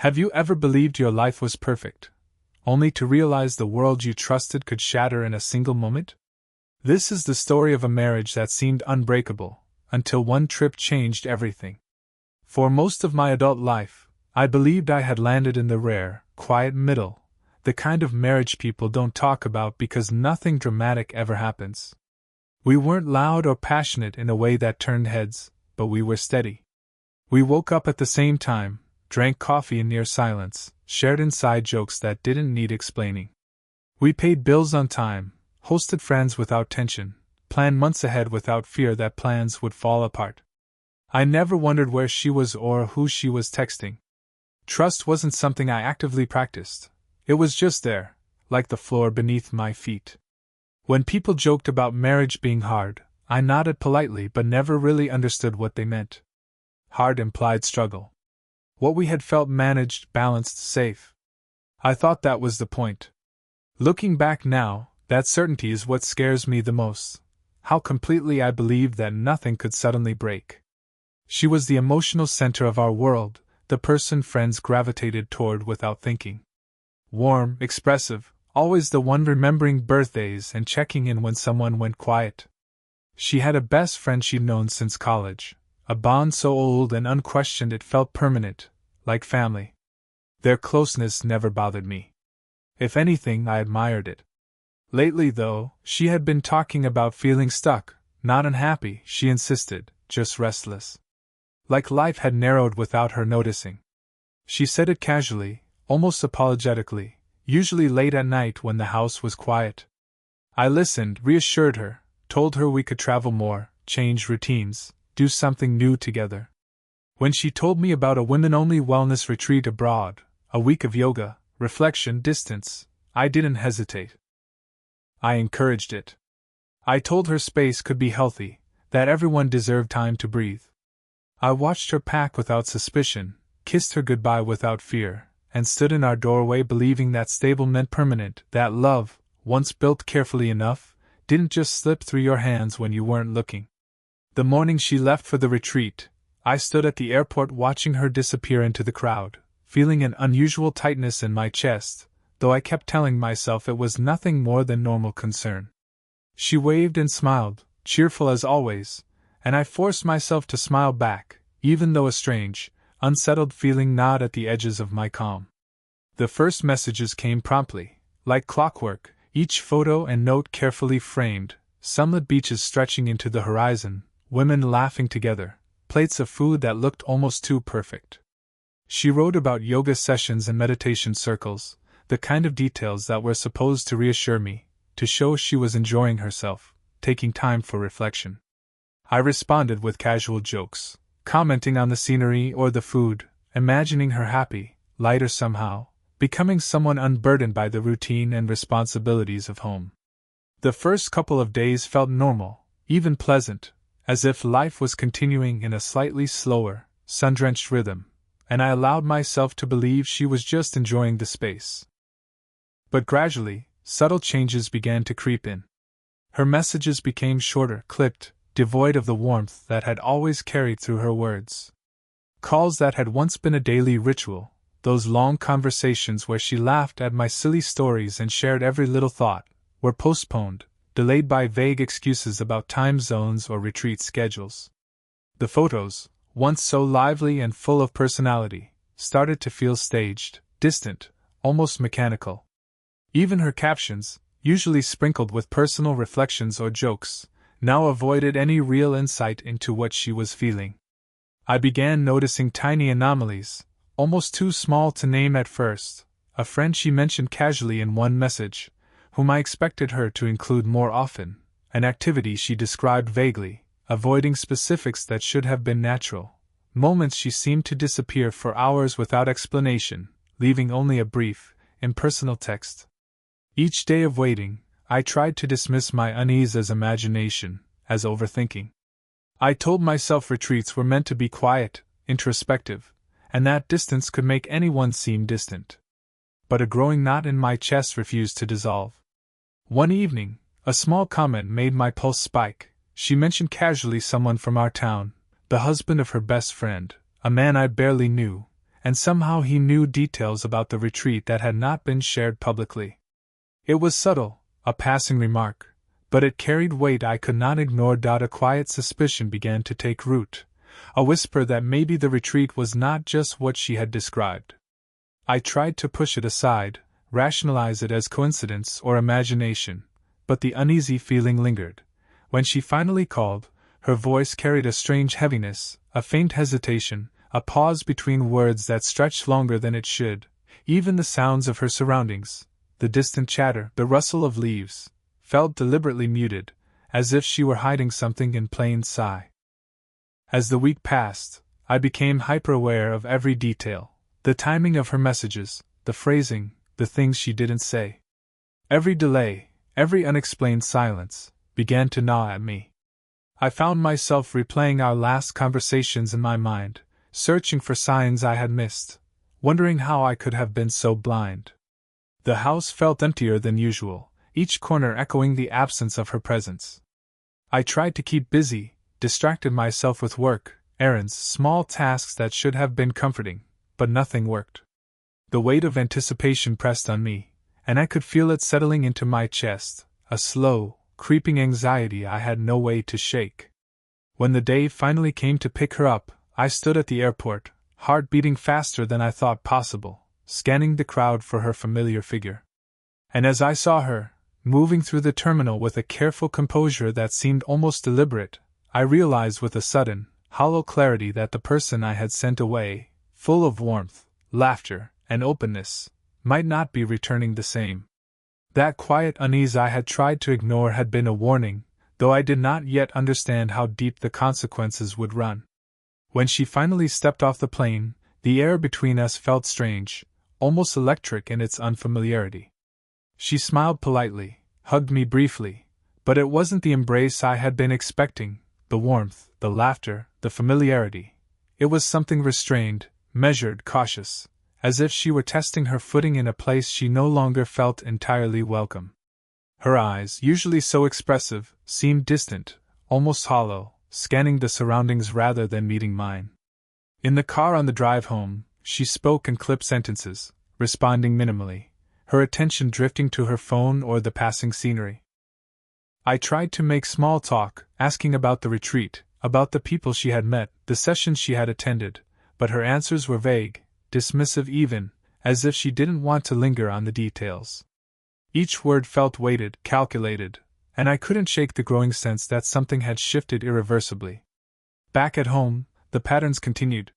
Have you ever believed your life was perfect, only to realize the world you trusted could shatter in a single moment? This is the story of a marriage that seemed unbreakable, until one trip changed everything. For most of my adult life, I believed I had landed in the rare, quiet middle, the kind of marriage people don't talk about because nothing dramatic ever happens. We weren't loud or passionate in a way that turned heads, but we were steady. We woke up at the same time, drank coffee in near silence, shared inside jokes that didn't need explaining. We paid bills on time, hosted friends without tension, planned months ahead without fear that plans would fall apart. I never wondered where she was or who she was texting. Trust wasn't something I actively practiced. It was just there, like the floor beneath my feet. When people joked about marriage being hard, I nodded politely but never really understood what they meant. Hard implied struggle. What we had felt managed, balanced, safe. I thought that was the point. Looking back now, that certainty is what scares me the most. How completely I believed that nothing could suddenly break. She was the emotional center of our world, the person friends gravitated toward without thinking. Warm, expressive, always the one remembering birthdays and checking in when someone went quiet. She had a best friend she'd known since college, a bond so old and unquestioned it felt permanent, like family. Their closeness never bothered me. If anything, I admired it. Lately, though, she had been talking about feeling stuck, not unhappy, she insisted, just restless. Like life had narrowed without her noticing. She said it casually, almost apologetically, usually late at night when the house was quiet. I listened, reassured her, told her we could travel more, change routines, do something new together. When she told me about a women-only wellness retreat abroad, a week of yoga, reflection, distance, I didn't hesitate. I encouraged it. I told her space could be healthy, that everyone deserved time to breathe. I watched her pack without suspicion, kissed her goodbye without fear, and stood in our doorway believing that stable meant permanent, that love, once built carefully enough, didn't just slip through your hands when you weren't looking. The morning she left for the retreat, I stood at the airport watching her disappear into the crowd, feeling an unusual tightness in my chest, though I kept telling myself it was nothing more than normal concern. She waved and smiled, cheerful as always, and I forced myself to smile back, even though a strange, unsettled feeling gnawed at the edges of my calm. The first messages came promptly, like clockwork, each photo and note carefully framed, sunlit beaches stretching into the horizon, women laughing together, plates of food that looked almost too perfect. She wrote about yoga sessions and meditation circles, the kind of details that were supposed to reassure me, to show she was enjoying herself, taking time for reflection. I responded with casual jokes, commenting on the scenery or the food, imagining her happy, lighter somehow, becoming someone unburdened by the routine and responsibilities of home. The first couple of days felt normal, even pleasant, as if life was continuing in a slightly slower, sun-drenched rhythm, and I allowed myself to believe she was just enjoying the space. But gradually, subtle changes began to creep in. Her messages became shorter, clipped, devoid of the warmth that had always carried through her words. Calls that had once been a daily ritual, those long conversations where she laughed at my silly stories and shared every little thought, were postponed, delayed by vague excuses about time zones or retreat schedules. The photos, once so lively and full of personality, started to feel staged, distant, almost mechanical. Even her captions, usually sprinkled with personal reflections or jokes, now avoided any real insight into what she was feeling. I began noticing tiny anomalies, almost too small to name at first. A friend she mentioned casually in one message, whom I expected her to include more often, an activity she described vaguely, avoiding specifics that should have been natural. Moments she seemed to disappear for hours without explanation, leaving only a brief, impersonal text. Each day of waiting, I tried to dismiss my unease as imagination, as overthinking. I told myself retreats were meant to be quiet, introspective, and that distance could make anyone seem distant. But a growing knot in my chest refused to dissolve. One evening, a small comment made my pulse spike. She mentioned casually someone from our town, the husband of her best friend, a man I barely knew, and somehow he knew details about the retreat that had not been shared publicly. It was subtle, a passing remark, but it carried weight I could not ignore. A quiet suspicion began to take root, a whisper that maybe the retreat was not just what she had described. I tried to push it aside, rationalize it as coincidence or imagination, but the uneasy feeling lingered. When she finally called, her voice carried a strange heaviness, a faint hesitation, a pause between words that stretched longer than it should. Even the sounds of her surroundings, the distant chatter, the rustle of leaves, felt deliberately muted, as if she were hiding something in plain sight. As the week passed, I became hyper-aware of every detail, the timing of her messages, the phrasing, the things she didn't say. Every delay, every unexplained silence, began to gnaw at me. I found myself replaying our last conversations in my mind, searching for signs I had missed, wondering how I could have been so blind. The house felt emptier than usual, each corner echoing the absence of her presence. I tried to keep busy, distracted myself with work, errands, small tasks that should have been comforting, but nothing worked. The weight of anticipation pressed on me, and I could feel it settling into my chest, a slow, creeping anxiety I had no way to shake. When the day finally came to pick her up, I stood at the airport, heart beating faster than I thought possible, scanning the crowd for her familiar figure. And as I saw her, moving through the terminal with a careful composure that seemed almost deliberate, I realized with a sudden, hollow clarity that the person I had sent away, full of warmth, laughter, and openness, might not be returning the same. That quiet unease I had tried to ignore had been a warning, though I did not yet understand how deep the consequences would run. When she finally stepped off the plane, the air between us felt strange, almost electric in its unfamiliarity. She smiled politely, hugged me briefly, but it wasn't the embrace I had been expecting, the warmth, the laughter, the familiarity. It was something restrained, measured, cautious, as if she were testing her footing in a place she no longer felt entirely welcome. Her eyes, usually so expressive, seemed distant, almost hollow, scanning the surroundings rather than meeting mine. In the car on the drive home, she spoke in clipped sentences, responding minimally, her attention drifting to her phone or the passing scenery. I tried to make small talk, asking about the retreat, about the people she had met, the sessions she had attended, but her answers were vague, dismissive even, as if she didn't want to linger on the details. Each word felt weighted, calculated, and I couldn't shake the growing sense that something had shifted irreversibly. Back at home, the patterns continued.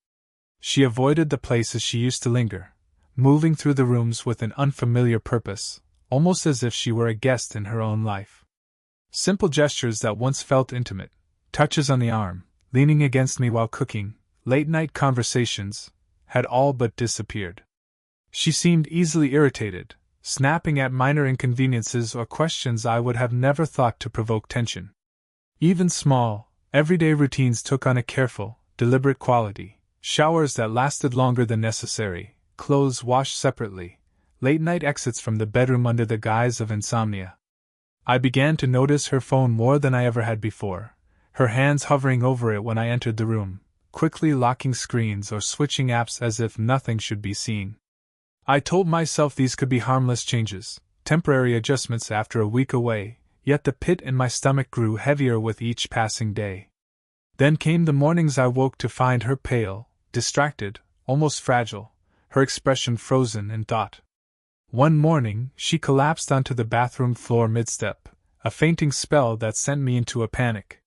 She avoided the places she used to linger, moving through the rooms with an unfamiliar purpose, almost as if she were a guest in her own life. Simple gestures that once felt intimate, touches on the arm, leaning against me while cooking, late-night conversations, had all but disappeared. She seemed easily irritated, snapping at minor inconveniences or questions I would have never thought to provoke tension. Even small, everyday routines took on a careful, deliberate quality, showers that lasted longer than necessary, clothes washed separately, late-night exits from the bedroom under the guise of insomnia. I began to notice her phone more than I ever had before, her hands hovering over it when I entered the room, quickly locking screens or switching apps as if nothing should be seen. I told myself these could be harmless changes, temporary adjustments after a week away, yet the pit in my stomach grew heavier with each passing day. Then came the mornings I woke to find her pale, distracted, almost fragile, her expression frozen in thought. One morning, she collapsed onto the bathroom floor mid-step, a fainting spell that sent me into a panic.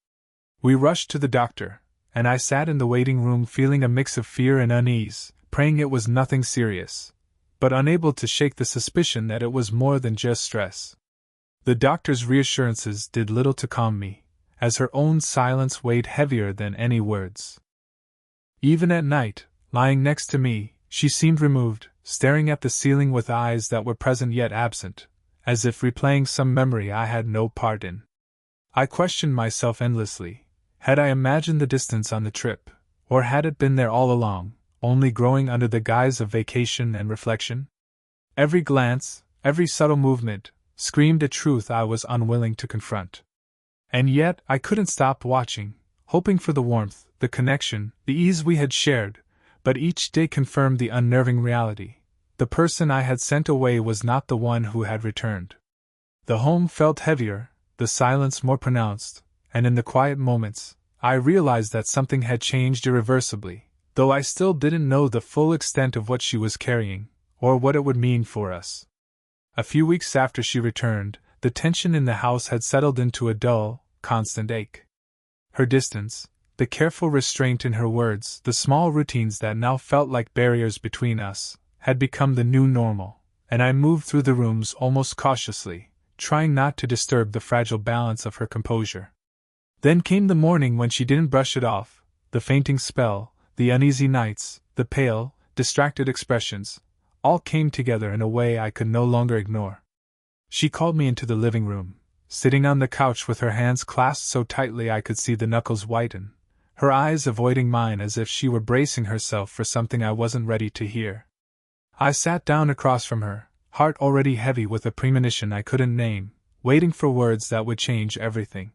We rushed to the doctor, and I sat in the waiting room feeling a mix of fear and unease, praying it was nothing serious, but unable to shake the suspicion that it was more than just stress. The doctor's reassurances did little to calm me, as her own silence weighed heavier than any words. Even at night, lying next to me, she seemed removed, staring at the ceiling with eyes that were present yet absent, as if replaying some memory I had no part in. I questioned myself endlessly. Had I imagined the distance on the trip, or had it been there all along, only growing under the guise of vacation and reflection? Every glance, every subtle movement, screamed a truth I was unwilling to confront. And yet I couldn't stop watching, hoping for the warmth, the connection, the ease we had shared, But each day confirmed the unnerving reality. The person I had sent away was not the one who had returned. The home felt heavier, the silence more pronounced, and in the quiet moments, I realized that something had changed irreversibly, though I still didn't know the full extent of what she was carrying, or what it would mean for us. A few weeks after she returned, the tension in the house had settled into a dull, constant ache. Her distance, the careful restraint in her words, the small routines that now felt like barriers between us, had become the new normal, and I moved through the rooms almost cautiously, trying not to disturb the fragile balance of her composure. Then came the morning when she didn't brush it off, the fainting spell, the uneasy nights, the pale, distracted expressions, all came together in a way I could no longer ignore. She called me into the living room, sitting on the couch with her hands clasped so tightly I could see the knuckles whiten, her eyes avoiding mine as if she were bracing herself for something I wasn't ready to hear. I sat down across from her, heart already heavy with a premonition I couldn't name, waiting for words that would change everything.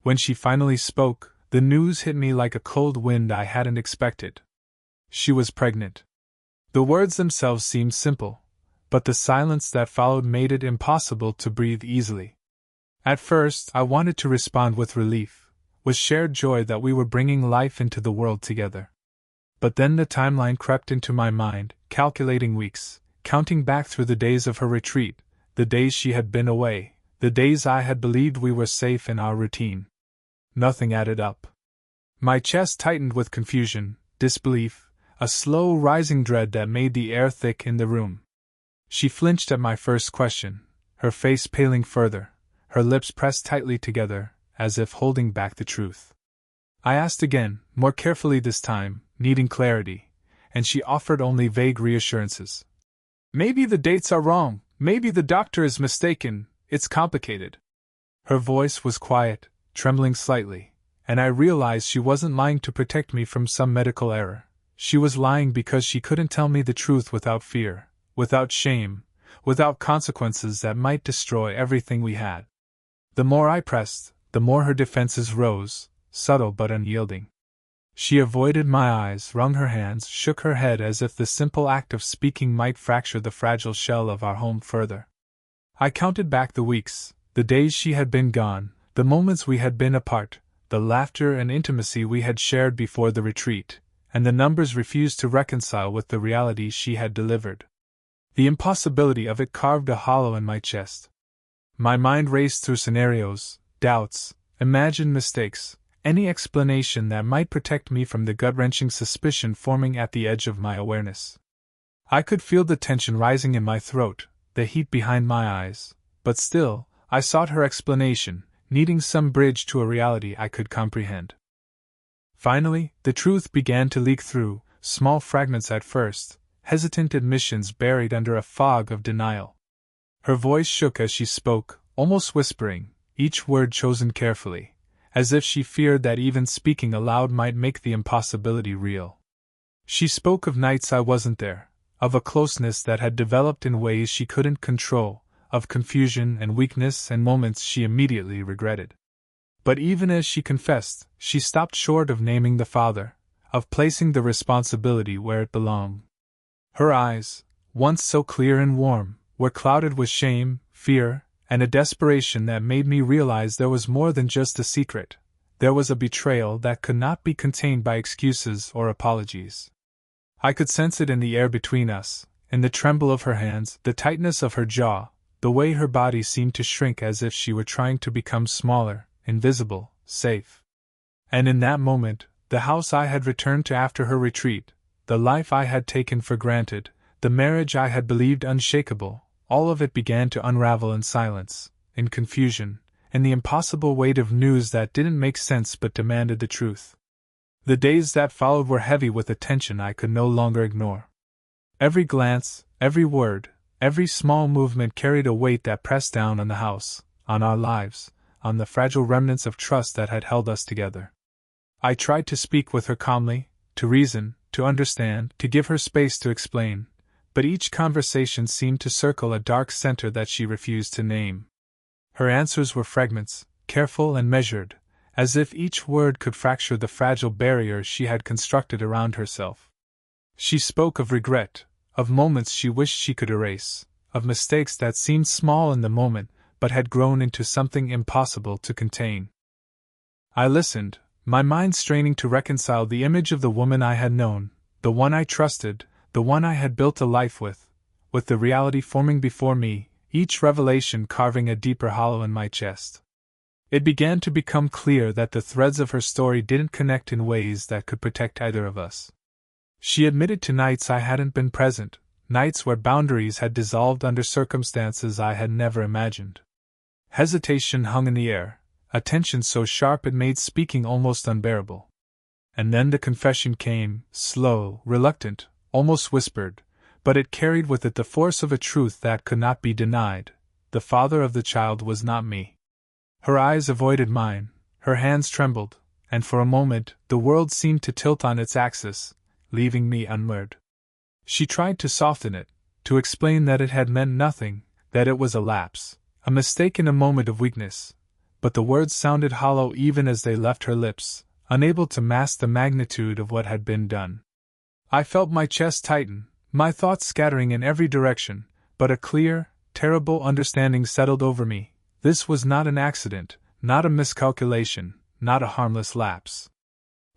When she finally spoke, the news hit me like a cold wind I hadn't expected. She was pregnant. The words themselves seemed simple, but the silence that followed made it impossible to breathe easily. At first, I wanted to respond with relief, with shared joy that we were bringing life into the world together. But then the timeline crept into my mind, calculating weeks, counting back through the days of her retreat, the days she had been away, the days I had believed we were safe in our routine. Nothing added up. My chest tightened with confusion, disbelief, a slow rising dread that made the air thick in the room. She flinched at my first question, her face paling further, her lips pressed tightly together, as if holding back the truth. I asked again, more carefully this time, needing clarity, and she offered only vague reassurances. Maybe the dates are wrong, maybe the doctor is mistaken, it's complicated. Her voice was quiet, trembling slightly, and I realized she wasn't lying to protect me from some medical error. She was lying because she couldn't tell me the truth without fear, without shame, without consequences that might destroy everything we had. The more I pressed, the more her defenses rose, subtle but unyielding. She avoided my eyes, wrung her hands, shook her head as if the simple act of speaking might fracture the fragile shell of our home further. I counted back the weeks, the days she had been gone, the moments we had been apart, the laughter and intimacy we had shared before the retreat, and the numbers refused to reconcile with the reality she had delivered. The impossibility of it carved a hollow in my chest. My mind raced through scenarios, doubts, imagined mistakes, any explanation that might protect me from the gut-wrenching suspicion forming at the edge of my awareness. I could feel the tension rising in my throat, the heat behind my eyes, but still, I sought her explanation, needing some bridge to a reality I could comprehend. Finally, the truth began to leak through, small fragments at first, hesitant admissions buried under a fog of denial. Her voice shook as she spoke, almost whispering, each word chosen carefully, as if she feared that even speaking aloud might make the impossibility real. She spoke of nights I wasn't there, of a closeness that had developed in ways she couldn't control, of confusion and weakness and moments she immediately regretted. But even as she confessed, she stopped short of naming the father, of placing the responsibility where it belonged. Her eyes, once so clear and warm, were clouded with shame, fear, and a desperation that made me realize there was more than just a secret. There was a betrayal that could not be contained by excuses or apologies. I could sense it in the air between us, in the tremble of her hands, the tightness of her jaw, the way her body seemed to shrink as if she were trying to become smaller, invisible, safe. And in that moment, the house I had returned to after her retreat, the life I had taken for granted, the marriage I had believed unshakable, all of it began to unravel in silence, in confusion, in the impossible weight of news that didn't make sense but demanded the truth. The days that followed were heavy with a tension I could no longer ignore. Every glance, every word, every small movement carried a weight that pressed down on the house, on our lives, on the fragile remnants of trust that had held us together. I tried to speak with her calmly, to reason, to understand, to give her space to explain, but each conversation seemed to circle a dark center that she refused to name. Her answers were fragments, careful and measured, as if each word could fracture the fragile barrier she had constructed around herself. She spoke of regret, of moments she wished she could erase, of mistakes that seemed small in the moment but had grown into something impossible to contain. I listened, my mind straining to reconcile the image of the woman I had known, the one I trusted, the one I had built a life with the reality forming before me, each revelation carving a deeper hollow in my chest. It began to become clear that the threads of her story didn't connect in ways that could protect either of us. She admitted to nights I hadn't been present, nights where boundaries had dissolved under circumstances I had never imagined. Hesitation hung in the air, a tension so sharp it made speaking almost unbearable. And then the confession came, slow, reluctant, almost whispered, but it carried with it the force of a truth that could not be denied. The father of the child was not me. Her eyes avoided mine, her hands trembled, and for a moment the world seemed to tilt on its axis, leaving me unmoored. She tried to soften it, to explain that it had meant nothing, that it was a lapse, a mistake in a moment of weakness, but the words sounded hollow even as they left her lips, unable to mask the magnitude of what had been done. I felt my chest tighten, my thoughts scattering in every direction, but a clear, terrible understanding settled over me. This was not an accident, not a miscalculation, not a harmless lapse.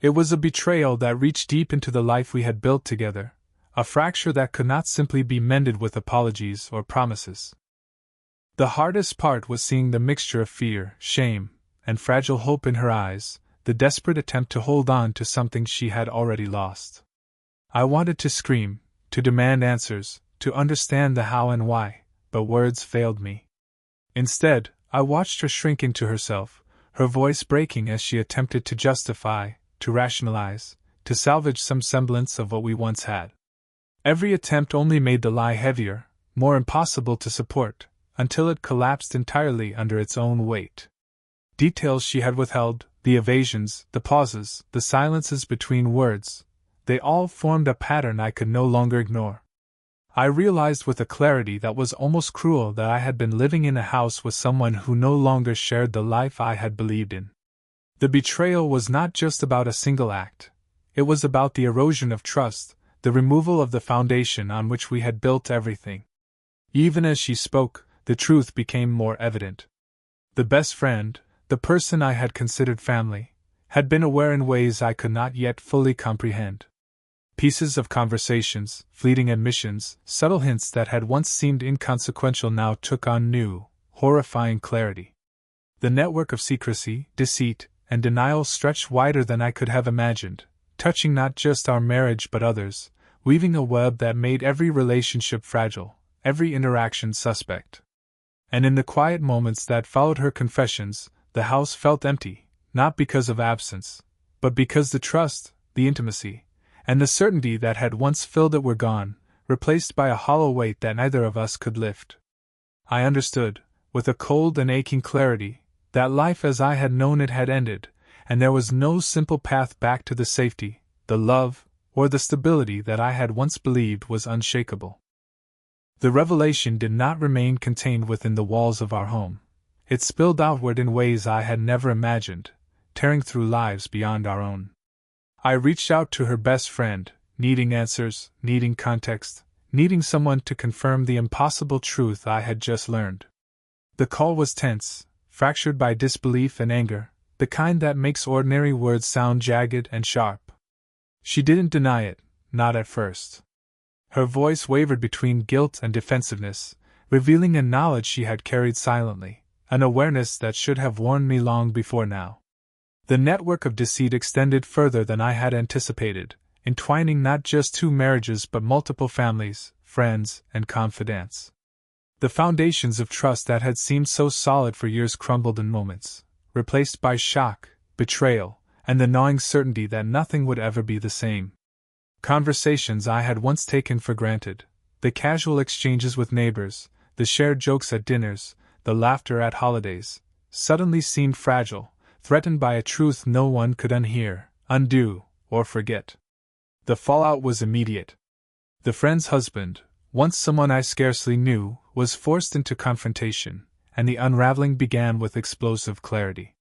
It was a betrayal that reached deep into the life we had built together, a fracture that could not simply be mended with apologies or promises. The hardest part was seeing the mixture of fear, shame, and fragile hope in her eyes, the desperate attempt to hold on to something she had already lost. I wanted to scream, to demand answers, to understand the how and why, but words failed me. Instead, I watched her shrink into herself, her voice breaking as she attempted to justify, to rationalize, to salvage some semblance of what we once had. Every attempt only made the lie heavier, more impossible to support, until it collapsed entirely under its own weight. Details she had withheld, the evasions, the pauses, the silences between words, they all formed a pattern I could no longer ignore. I realized with a clarity that was almost cruel that I had been living in a house with someone who no longer shared the life I had believed in. The betrayal was not just about a single act. It was about the erosion of trust, the removal of the foundation on which we had built everything. Even as she spoke, the truth became more evident. The best friend, the person I had considered family, had been aware in ways I could not yet fully comprehend. Pieces of conversations, fleeting admissions, subtle hints that had once seemed inconsequential now took on new, horrifying clarity. The network of secrecy, deceit, and denial stretched wider than I could have imagined, touching not just our marriage but others, weaving a web that made every relationship fragile, every interaction suspect. And in the quiet moments that followed her confessions, the house felt empty, not because of absence, but because the trust, the intimacy, and the certainty that had once filled it were gone, replaced by a hollow weight that neither of us could lift. I understood, with a cold and aching clarity, that life as I had known it had ended, and there was no simple path back to the safety, the love, or the stability that I had once believed was unshakable. The revelation did not remain contained within the walls of our home. It spilled outward in ways I had never imagined, tearing through lives beyond our own. I reached out to her best friend, needing answers, needing context, needing someone to confirm the impossible truth I had just learned. The call was tense, fractured by disbelief and anger, the kind that makes ordinary words sound jagged and sharp. She didn't deny it, not at first. Her voice wavered between guilt and defensiveness, revealing a knowledge she had carried silently, an awareness that should have warned me long before now. The network of deceit extended further than I had anticipated, entwining not just 2 marriages but multiple families, friends, and confidants. The foundations of trust that had seemed so solid for years crumbled in moments, replaced by shock, betrayal, and the gnawing certainty that nothing would ever be the same. Conversations I had once taken for granted, the casual exchanges with neighbors, the shared jokes at dinners, the laughter at holidays, suddenly seemed fragile, threatened by a truth no one could unhear, undo, or forget. The fallout was immediate. The friend's husband, once someone I scarcely knew, was forced into confrontation, and the unraveling began with explosive clarity.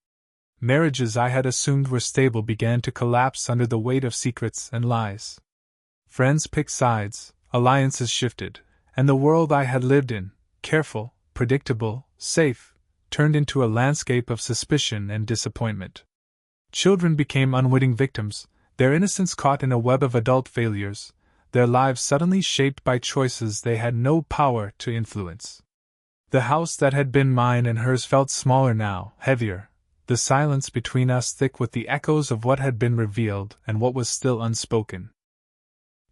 Marriages I had assumed were stable began to collapse under the weight of secrets and lies. Friends picked sides, alliances shifted, and the world I had lived in, careful, predictable, safe, turned into a landscape of suspicion and disappointment. Children became unwitting victims, their innocence caught in a web of adult failures, their lives suddenly shaped by choices they had no power to influence. The house that had been mine and hers felt smaller now, heavier, the silence between us thick with the echoes of what had been revealed and what was still unspoken.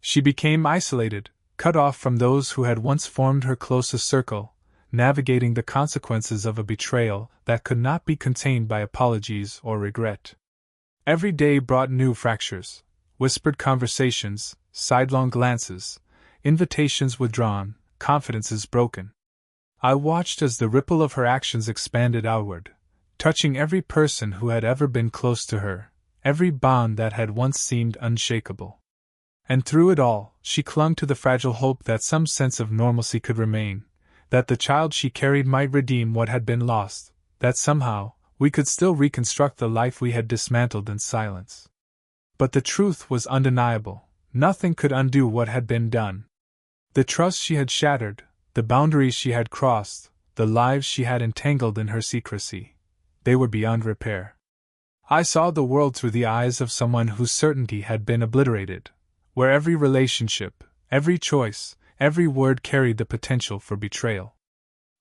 She became isolated, cut off from those who had once formed her closest circle, navigating the consequences of a betrayal that could not be contained by apologies or regret. Every day brought new fractures, whispered conversations, sidelong glances, invitations withdrawn, confidences broken. I watched as the ripple of her actions expanded outward, touching every person who had ever been close to her, every bond that had once seemed unshakable. And through it all, she clung to the fragile hope that some sense of normalcy could remain, that the child she carried might redeem what had been lost, that somehow, we could still reconstruct the life we had dismantled in silence. But the truth was undeniable. Nothing could undo what had been done. The trust she had shattered, the boundaries she had crossed, the lives she had entangled in her secrecy, they were beyond repair. I saw the world through the eyes of someone whose certainty had been obliterated, where every relationship, every choice, every word carried the potential for betrayal.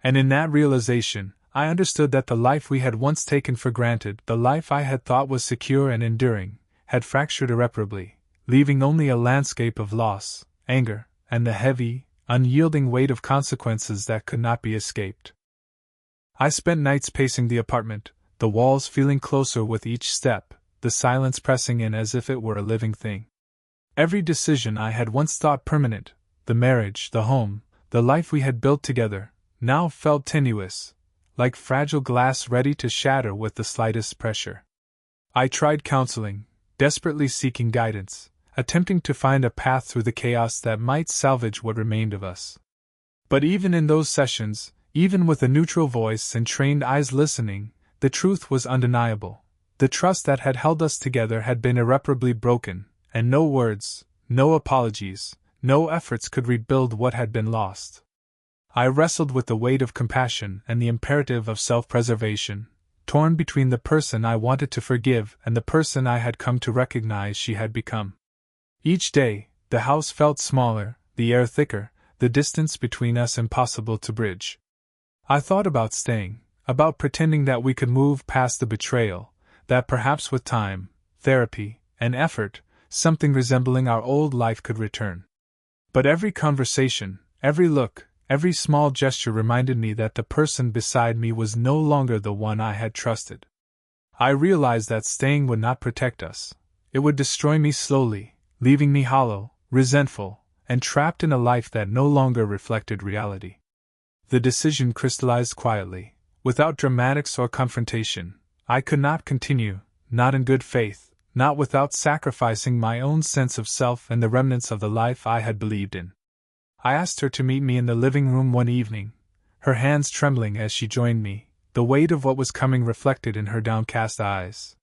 And in that realization, I understood that the life we had once taken for granted, the life I had thought was secure and enduring, had fractured irreparably, leaving only a landscape of loss, anger, and the heavy, unyielding weight of consequences that could not be escaped. I spent nights pacing the apartment, the walls feeling closer with each step, the silence pressing in as if it were a living thing. Every decision I had once thought permanent, the marriage, the home, the life we had built together, now felt tenuous, like fragile glass ready to shatter with the slightest pressure. I tried counseling, desperately seeking guidance, attempting to find a path through the chaos that might salvage what remained of us. But even in those sessions, even with a neutral voice and trained eyes listening, the truth was undeniable. The trust that had held us together had been irreparably broken, and no words, no apologies, no efforts could rebuild what had been lost. I wrestled with the weight of compassion and the imperative of self-preservation, torn between the person I wanted to forgive and the person I had come to recognize she had become. Each day, the house felt smaller, the air thicker, the distance between us impossible to bridge. I thought about staying, about pretending that we could move past the betrayal, that perhaps with time, therapy, and effort, something resembling our old life could return. But every conversation, every look, every small gesture reminded me that the person beside me was no longer the one I had trusted. I realized that staying would not protect us. It would destroy me slowly, leaving me hollow, resentful, and trapped in a life that no longer reflected reality. The decision crystallized quietly, without dramatics or confrontation. I could not continue, not in good faith, not without sacrificing my own sense of self and the remnants of the life I had believed in. I asked her to meet me in the living room one evening, her hands trembling as she joined me, the weight of what was coming reflected in her downcast eyes.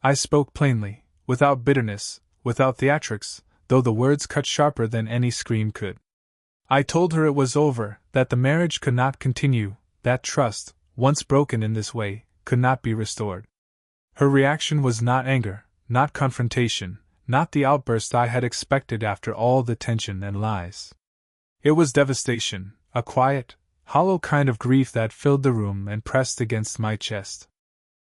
I spoke plainly, without bitterness, without theatrics, though the words cut sharper than any scream could. I told her it was over, that the marriage could not continue, that trust, once broken in this way, could not be restored. Her reaction was not anger, not confrontation, not the outburst I had expected after all the tension and lies. It was devastation, a quiet, hollow kind of grief that filled the room and pressed against my chest.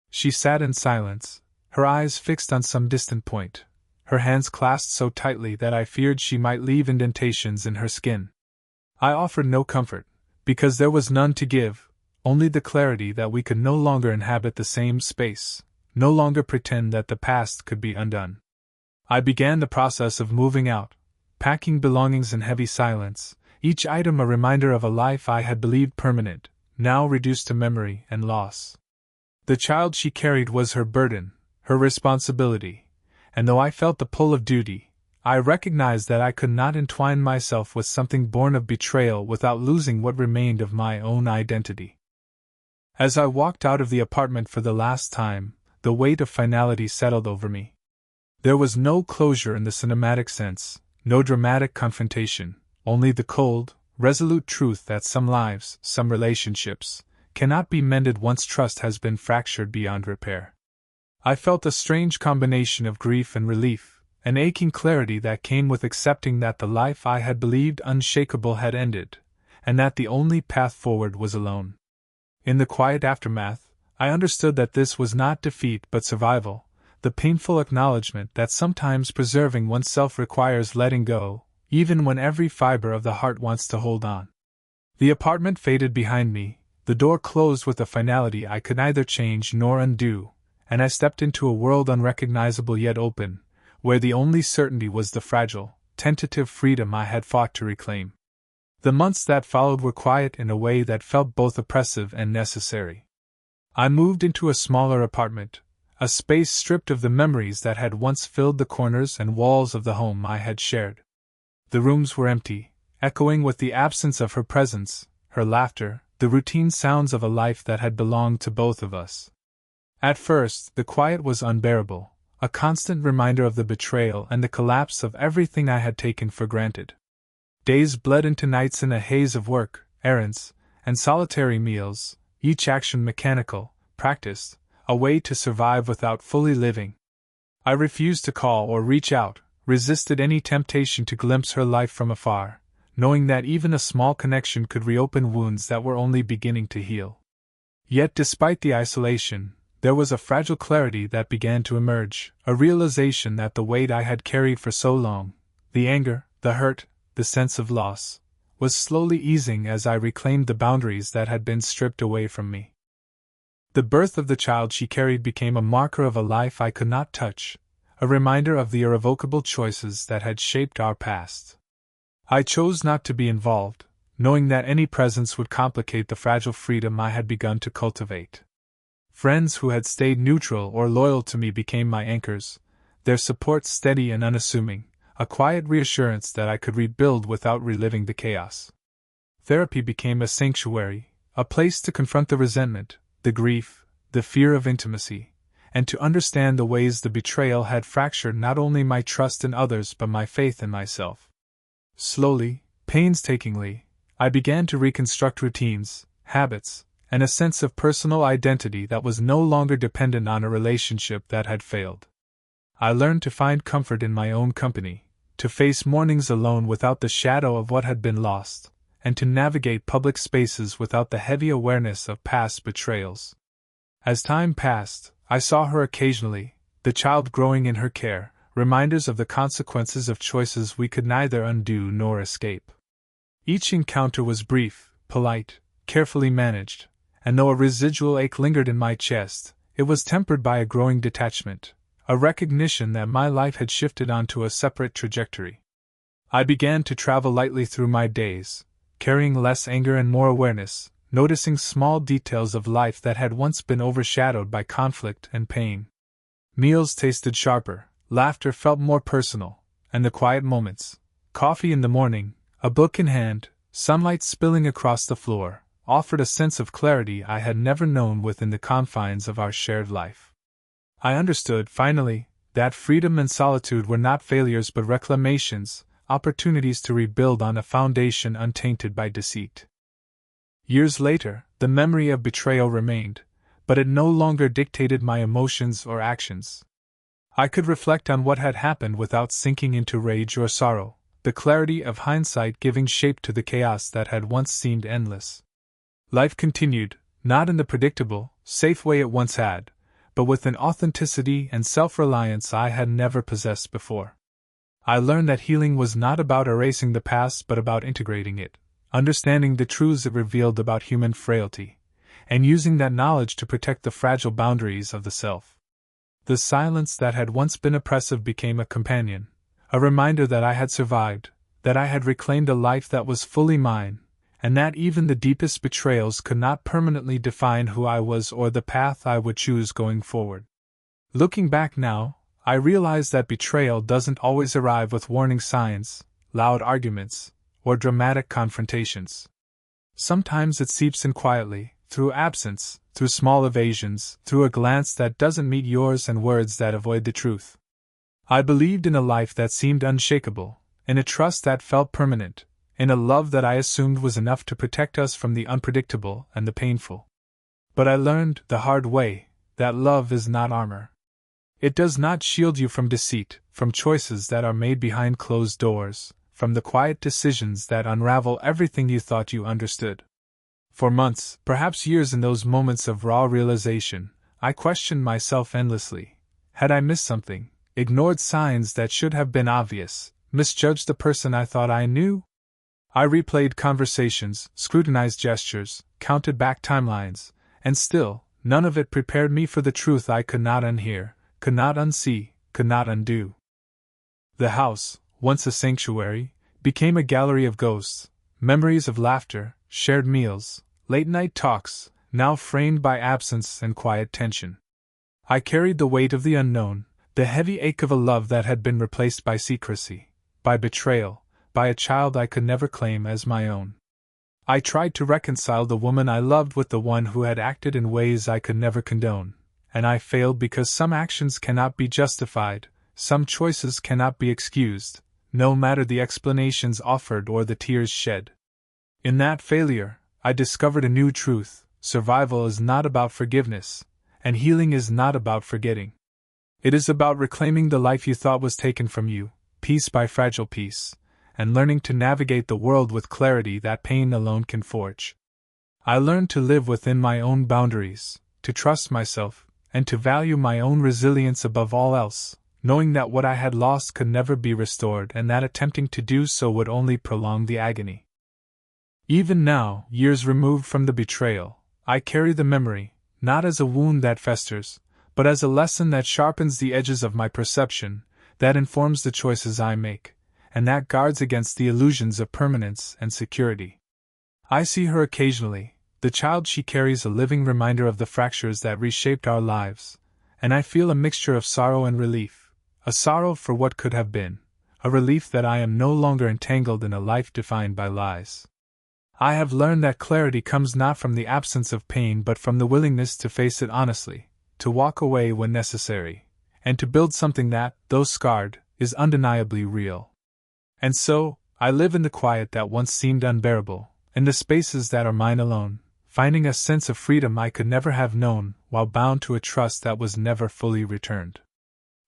She sat in silence, her eyes fixed on some distant point, her hands clasped so tightly that I feared she might leave indentations in her skin. I offered no comfort, because there was none to give, only the clarity that we could no longer inhabit the same space, no longer pretend that the past could be undone. I began the process of moving out, packing belongings in heavy silence, each item a reminder of a life I had believed permanent, now reduced to memory and loss. The child she carried was her burden, her responsibility, and though I felt the pull of duty, I recognized that I could not entwine myself with something born of betrayal without losing what remained of my own identity. As I walked out of the apartment for the last time, the weight of finality settled over me. There was no closure in the cinematic sense, no dramatic confrontation, only the cold, resolute truth that some lives, some relationships, cannot be mended once trust has been fractured beyond repair. I felt a strange combination of grief and relief, an aching clarity that came with accepting that the life I had believed unshakable had ended, and that the only path forward was alone. In the quiet aftermath, I understood that this was not defeat but survival, the painful acknowledgement that sometimes preserving oneself requires letting go, even when every fiber of the heart wants to hold on. The apartment faded behind me, the door closed with a finality I could neither change nor undo, and I stepped into a world unrecognizable yet open, where the only certainty was the fragile, tentative freedom I had fought to reclaim. The months that followed were quiet in a way that felt both oppressive and necessary. I moved into a smaller apartment, a space stripped of the memories that had once filled the corners and walls of the home I had shared. The rooms were empty, echoing with the absence of her presence, her laughter, the routine sounds of a life that had belonged to both of us. At first, the quiet was unbearable, a constant reminder of the betrayal and the collapse of everything I had taken for granted. Days bled into nights in a haze of work, errands, and solitary meals, each action mechanical, practiced, a way to survive without fully living. I refused to call or reach out, resisted any temptation to glimpse her life from afar, knowing that even a small connection could reopen wounds that were only beginning to heal. Yet despite the isolation, there was a fragile clarity that began to emerge, a realization that the weight I had carried for so long, the anger, the hurt, the sense of loss, was slowly easing as I reclaimed the boundaries that had been stripped away from me. The birth of the child she carried became a marker of a life I could not touch, a reminder of the irrevocable choices that had shaped our past. I chose not to be involved, knowing that any presence would complicate the fragile freedom I had begun to cultivate. Friends who had stayed neutral or loyal to me became my anchors, their support steady and unassuming, a quiet reassurance that I could rebuild without reliving the chaos. Therapy became a sanctuary, a place to confront the resentment, the grief, the fear of intimacy, and to understand the ways the betrayal had fractured not only my trust in others but my faith in myself. Slowly, painstakingly, I began to reconstruct routines, habits, and a sense of personal identity that was no longer dependent on a relationship that had failed. I learned to find comfort in my own company, to face mornings alone without the shadow of what had been lost, and to navigate public spaces without the heavy awareness of past betrayals. As time passed, I saw her occasionally, the child growing in her care, reminders of the consequences of choices we could neither undo nor escape. Each encounter was brief, polite, carefully managed, and though a residual ache lingered in my chest, it was tempered by a growing detachment, a recognition that my life had shifted onto a separate trajectory. I began to travel lightly through my days, carrying less anger and more awareness, noticing small details of life that had once been overshadowed by conflict and pain. Meals tasted sharper, laughter felt more personal, and the quiet moments, coffee in the morning, a book in hand, sunlight spilling across the floor, offered a sense of clarity I had never known within the confines of our shared life. I understood, finally, that freedom and solitude were not failures but reclamations, opportunities to rebuild on a foundation untainted by deceit. Years later, the memory of betrayal remained, but it no longer dictated my emotions or actions. I could reflect on what had happened without sinking into rage or sorrow, the clarity of hindsight giving shape to the chaos that had once seemed endless. Life continued, not in the predictable, safe way it once had, but with an authenticity and self-reliance I had never possessed before. I learned that healing was not about erasing the past but about integrating it, understanding the truths it revealed about human frailty, and using that knowledge to protect the fragile boundaries of the self. The silence that had once been oppressive became a companion, a reminder that I had survived, that I had reclaimed a life that was fully mine, and that even the deepest betrayals could not permanently define who I was or the path I would choose going forward. Looking back now, I realize that betrayal doesn't always arrive with warning signs, loud arguments, or dramatic confrontations. Sometimes it seeps in quietly, through absence, through small evasions, through a glance that doesn't meet yours and words that avoid the truth. I believed in a life that seemed unshakable, in a trust that felt permanent, in a love that I assumed was enough to protect us from the unpredictable and the painful. But I learned, the hard way, that love is not armor. It does not shield you from deceit, from choices that are made behind closed doors, from the quiet decisions that unravel everything you thought you understood. For months, perhaps years, in those moments of raw realization, I questioned myself endlessly. Had I missed something, ignored signs that should have been obvious, misjudged the person I thought I knew? I replayed conversations, scrutinized gestures, counted back timelines, and still, none of it prepared me for the truth I could not unhear, could not unsee, could not undo. The house, once a sanctuary, became a gallery of ghosts, memories of laughter, shared meals, late-night talks, now framed by absence and quiet tension. I carried the weight of the unknown, the heavy ache of a love that had been replaced by secrecy, by betrayal, by a child I could never claim as my own. I tried to reconcile the woman I loved with the one who had acted in ways I could never condone, and I failed because some actions cannot be justified, some choices cannot be excused, no matter the explanations offered or the tears shed. In that failure, I discovered a new truth: survival is not about forgiveness, and healing is not about forgetting. It is about reclaiming the life you thought was taken from you, piece by fragile piece, and learning to navigate the world with clarity that pain alone can forge. I learned to live within my own boundaries, to trust myself, and to value my own resilience above all else, knowing that what I had lost could never be restored and that attempting to do so would only prolong the agony. Even now, years removed from the betrayal, I carry the memory, not as a wound that festers, but as a lesson that sharpens the edges of my perception, that informs the choices I make, and that guards against the illusions of permanence and security. I see her occasionally, the child she carries, a living reminder of the fractures that reshaped our lives, and I feel a mixture of sorrow and relief, a sorrow for what could have been, a relief that I am no longer entangled in a life defined by lies. I have learned that clarity comes not from the absence of pain but from the willingness to face it honestly, to walk away when necessary, and to build something that, though scarred, is undeniably real. And so, I live in the quiet that once seemed unbearable, in the spaces that are mine alone, finding a sense of freedom I could never have known, while bound to a trust that was never fully returned.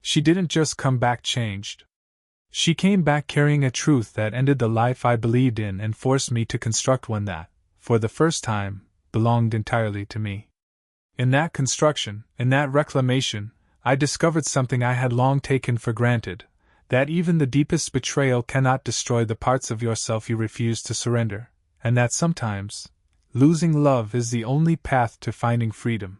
She didn't just come back changed. She came back carrying a truth that ended the life I believed in and forced me to construct one that, for the first time, belonged entirely to me. In that construction, in that reclamation, I discovered something I had long taken for granted, that even the deepest betrayal cannot destroy the parts of yourself you refuse to surrender, and that sometimes, losing love is the only path to finding freedom.